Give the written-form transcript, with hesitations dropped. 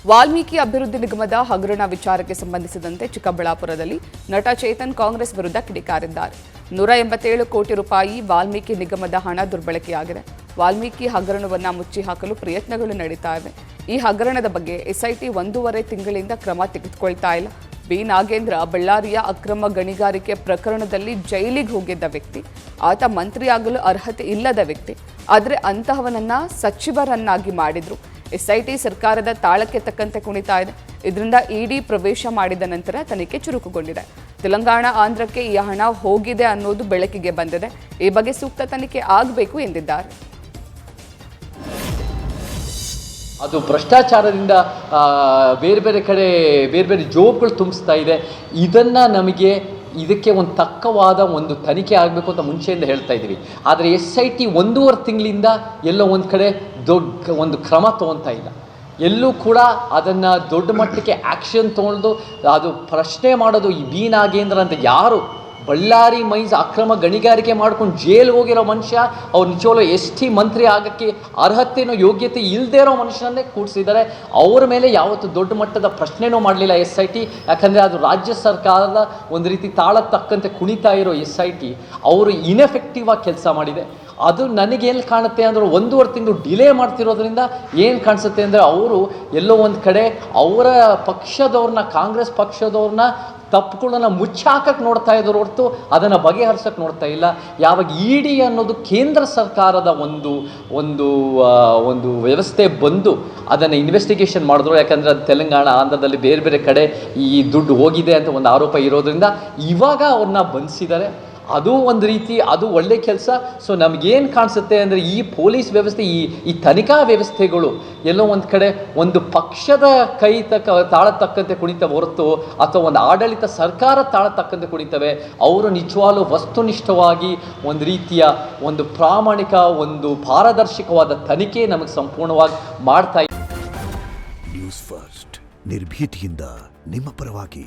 ವಾಲ್ಮೀಕಿ ಅಭಿವೃದ್ಧಿ ನಿಗಮದ ಹಗರಣ ವಿಚಾರಕ್ಕೆ ಸಂಬಂಧಿಸಿದಂತೆ ಚಿಕ್ಕಬಳ್ಳಾಪುರದಲ್ಲಿ ನಟ ಚೇತನ್ ಕಾಂಗ್ರೆಸ್ ವಿರುದ್ಧ ಕಿಡಿಕಾರಿದ್ದಾರೆ. 187 ಕೋಟಿ ರೂಪಾಯಿ ವಾಲ್ಮೀಕಿ ನಿಗಮದ ಹಣ ದುರ್ಬಳಕೆಯಾಗಿದೆ. ವಾಲ್ಮೀಕಿ ಹಗರಣವನ್ನು ಮುಚ್ಚಿ ಹಾಕಲು ಪ್ರಯತ್ನಗಳು ನಡೀತಾ ಇವೆ. ಈ ಹಗರಣದ ಬಗ್ಗೆ ಎಸ್ಐಟಿ 1.5 ತಿಂಗಳಿಂದ ಕ್ರಮ ತೆಗೆದುಕೊಳ್ತಾ ಇಲ್ಲ. ಬಿ ನಾಗೇಂದ್ರ ಬಳ್ಳಾರಿಯ ಅಕ್ರಮ ಗಣಿಗಾರಿಕೆ ಪ್ರಕರಣದಲ್ಲಿ ಜೈಲಿಗೆ ಹೋಗಿದ್ದ ವ್ಯಕ್ತಿ. ಆತ ಮಂತ್ರಿಯಾಗಲು ಅರ್ಹತೆ ಇಲ್ಲದ ವ್ಯಕ್ತಿ. ಆದರೆ ಅಂತಹವನನ್ನ ಸಚಿವರನ್ನಾಗಿ ಮಾಡಿದ್ರು. ಎಸ್ಐಟಿ ಸರ್ಕಾರದ ತಾಳಕ್ಕೆ ತಕ್ಕಂತೆ ಕುಣಿತಾ ಇದೆ. ಇದರಿಂದ ಇಡಿ ಪ್ರವೇಶ ಮಾಡಿದ ನಂತರ ತನಿಖೆ ಚುರುಕುಗೊಂಡಿದೆ. ತೆಲಂಗಾಣ ಆಂಧ್ರಕ್ಕೆ ಈ ಹಣ ಹೋಗಿದೆ ಅನ್ನೋದು ಬೆಳಕಿಗೆ ಬಂದಿದೆ. ಈ ಬಗ್ಗೆ ಸೂಕ್ತ ತನಿಖೆ ಆಗಬೇಕು ಎಂದಿದ್ದಾರೆ. ಅದು ಭ್ರಷ್ಟಾಚಾರದಿಂದ ಬೇರೆ ಬೇರೆ ಕಡೆ ಬೇರೆ ಬೇರೆ ಜೋಬ್ಗಳು ತುಂಬಿಸ್ತಾ ಇದೆ. ಇದಕ್ಕೆ ಒಂದು ತಕ್ಕವಾದ ಒಂದು ತನಿಖೆ ಆಗಬೇಕು ಅಂತ ಮುಂಚೆಯಿಂದ ಹೇಳ್ತಾ ಇದ್ದೀವಿ. ಆದರೆ SIT 1.5 ತಿಂಗಳಿಂದ ಎಲ್ಲೋ ಒಂದು ಕಡೆ ದೊಡ್ಡ ಒಂದು ಕ್ರಮ ತೊಗೊತಾ ಇಲ್ಲ. ಎಲ್ಲೂ ಕೂಡ ಅದನ್ನು ದೊಡ್ಡ ಮಟ್ಟಕ್ಕೆ ಆ್ಯಕ್ಷನ್ ತೊಗೊಂಡು ಅದು ಪ್ರಶ್ನೆ ಮಾಡೋದು. ಈ ಬಿ ನಾಗೇಂದ್ರ ಅಂತ ಯಾರು ಬಳ್ಳಾರಿ ಮೈನ್ಸ್ ಅಕ್ರಮ ಗಣಿಗಾರಿಕೆ ಮಾಡ್ಕೊಂಡು ಜೈಲ್ಗೆ ಹೋಗಿರೋ ಮನುಷ್ಯ, ಅವ್ರು ನಿಜವಾಗ್ಲೂ ST ಮಂತ್ರಿ ಆಗೋಕ್ಕೆ ಅರ್ಹತೆನೋ ಯೋಗ್ಯತೆ ಇಲ್ಲದೇ ಇರೋ ಮನುಷ್ಯನನ್ನೇ ಕೂಡಿಸಿದ್ದಾರೆ. ಅವ್ರ ಮೇಲೆ ಯಾವತ್ತು ದೊಡ್ಡ ಮಟ್ಟದ ಪ್ರಶ್ನೆನೂ ಮಾಡಲಿಲ್ಲ SIT. ಯಾಕಂದರೆ ಅದು ರಾಜ್ಯ ಸರ್ಕಾರದ ಒಂದು ರೀತಿ ತಾಳಕ್ಕೆ ತಕ್ಕಂತೆ ಕುಣಿತಾ ಇರೋ SIT ಅವರು ಇನ್ಎಫೆಕ್ಟಿವ್ ಆಗಿ ಕೆಲಸ ಮಾಡಿದೆ. ಅದು ನನಗೇನು ಕಾಣುತ್ತೆ ಅಂದರೆ 1.5 ತಿಂಗಳು ಡಿಲೇ ಮಾಡ್ತಿರೋದ್ರಿಂದ ಏನು ಕಾಣಿಸುತ್ತೆ ಅಂದರೆ ಅವರು ಎಲ್ಲೋ ಒಂದು ಕಡೆ ಅವರ ಪಕ್ಷದವ್ರನ್ನ, ಕಾಂಗ್ರೆಸ್ ಪಕ್ಷದವ್ರನ್ನ ತಪ್ಪುಗಳನ್ನ ಮುಚ್ಚಾಕಕ್ಕೆ ನೋಡ್ತಾ ಇದ್ರು ಹೊರತು ಅದನ್ನು ಬಗೆಹರಿಸೋಕ್ಕೆ ನೋಡ್ತಾ ಇಲ್ಲ. ಯಾವಾಗ ED ಅನ್ನೋದು ಕೇಂದ್ರ ಸರ್ಕಾರದ ಒಂದು ವ್ಯವಸ್ಥೆ ಬಂದು ಅದನ್ನು ಇನ್ವೆಸ್ಟಿಗೇಷನ್ ಮಾಡಿದ್ರು. ಯಾಕಂದರೆ ಅದು ತೆಲಂಗಾಣ, ಆಂಧ್ರದಲ್ಲಿ ಬೇರೆ ಬೇರೆ ಕಡೆ ಈ ದುಡ್ಡು ಹೋಗಿದೆ ಅಂತ ಒಂದು ಆರೋಪ ಇರೋದ್ರಿಂದ ಇವಾಗ ಅವ್ರನ್ನ ಬಂಧಿಸಿದ್ದಾರೆ. ಅದು ಒಂದು ರೀತಿ ಅದು ಒಳ್ಳೆ ಕೆಲಸ. ಸೊ ನಮಗೇನು ಕಾಣಿಸುತ್ತೆ ಅಂದರೆ ಈ ಪೊಲೀಸ್ ವ್ಯವಸ್ಥೆ, ಈ ತನಿಖಾ ವ್ಯವಸ್ಥೆಗಳು ಎಲ್ಲೋ ಒಂದು ಕಡೆ ಒಂದು ಪಕ್ಷದ ತಾಳ ತಕ್ಕಂತೆ ಕುಣಿತವೆ ಹೊರತು ಅಥವಾ ಒಂದು ಆಡಳಿತ ಸರ್ಕಾರ ತಾಳ ತಕ್ಕಂತೆ ಕುಣಿತವೆ. ಅವರು ನಿಜವಾಗ್ಲೂ ವಸ್ತುನಿಷ್ಠವಾಗಿ ಒಂದು ರೀತಿಯ ಒಂದು ಪ್ರಾಮಾಣಿಕ, ಒಂದು ಪಾರದರ್ಶಕವಾದ ತನಿಖೆ ನಮಗೆ ಸಂಪೂರ್ಣವಾಗಿ ಮಾಡ್ತಾ ನ್ಯೂಸ್ ಫಸ್ಟ್ ನಿರ್ಭೀತಿಯಿಂದ ನಿಮ್ಮ ಪರವಾಗಿ.